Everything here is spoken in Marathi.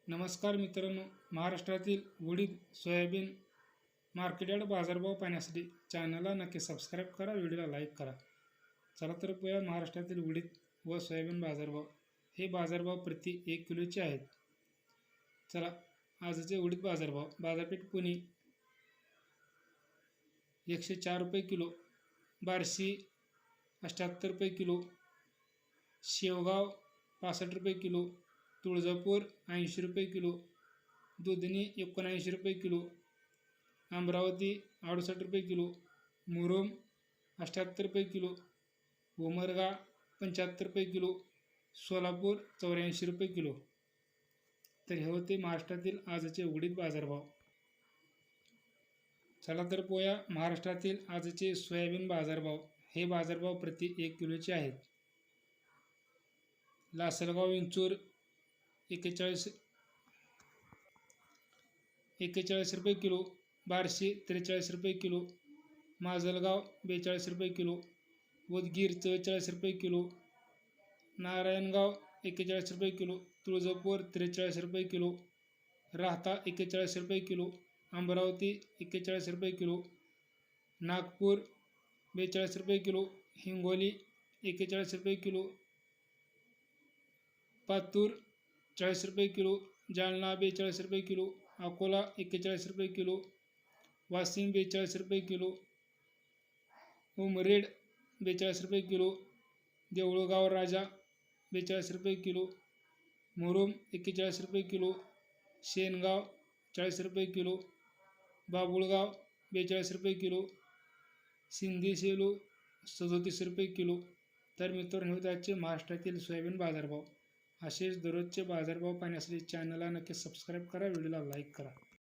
नमस्कार मित्रांनो, महाराष्ट्रातील उडीद सोयाबीन मार्केट यार्ड बाजारभाव पाहण्यासाठी चॅनलला नक्की सबस्क्राईब करा, व्हिडिओला लाईक करा। चला तर पाहूया महाराष्ट्रातील उडीद व सोयाबीन बाजारभाव। हे बाजारभाव प्रति 1 किलोचे आहेत। चला आजचे उडीद बाजारभाव। बाजारपेठ पुणे 104 रुपये किलो, बार्शी 78 रुपये किलो, शेवगाव 65 रुपये किलो, तुळजापूर 80 रुपये किलो, दुधनी 79 रुपये किलो, अमरावती 68 रुपये किलो, मुरुम 78 रुपये किलो, उमरगा 75 रुपये किलो, सोलापूर 84 रुपये किलो। तर हे होते महाराष्ट्रातील आजचे उडीद बाजारभाव। चला तर पाहूया महाराष्ट्रातील आजचे सोयाबीन बाजारभाव। हे बाजारभाव प्रति 1 किलोचे आहेत। लासलगाव विंचूर 41 रुपये किलो, बार्शी 43 रुपये किलो, माजलगाव 42 रुपये किलो, उदगीर 44 रुपये किलो, नारायणगाव 41 रुपये किलो, तुळजापूर 43 रुपये किलो, राहता 41 रुपये किलो, अमरावती 41 रुपये किलो, नागपूर 42 रुपये किलो, हिंगोली 41 रुपये किलो, पातूर 40 रुपये किलो, जालना 42 रुपये किलो, अकोला 41 रुपये किलो, वाशिम 42 रुपये किलो, उमरेड 42 रुपये किलो, देऊळगाव राजा 42 रुपये किलो, मुरुम 41 रुपये किलो, शेनगाव 40 रुपये किलो, बाबुळगाव 42 रुपये किलो, सिंधी सेलू 37 रुपये किलो। तर मित्रांनो, हे आजचे महाराष्ट्रातील सोयाबीन बाजारभाव। असेच दररोजचे बाजारभाव पाहण्यासाठी चॅनलला नक्की सबस्क्राईब करा, व्हिडिओला लाईक करा।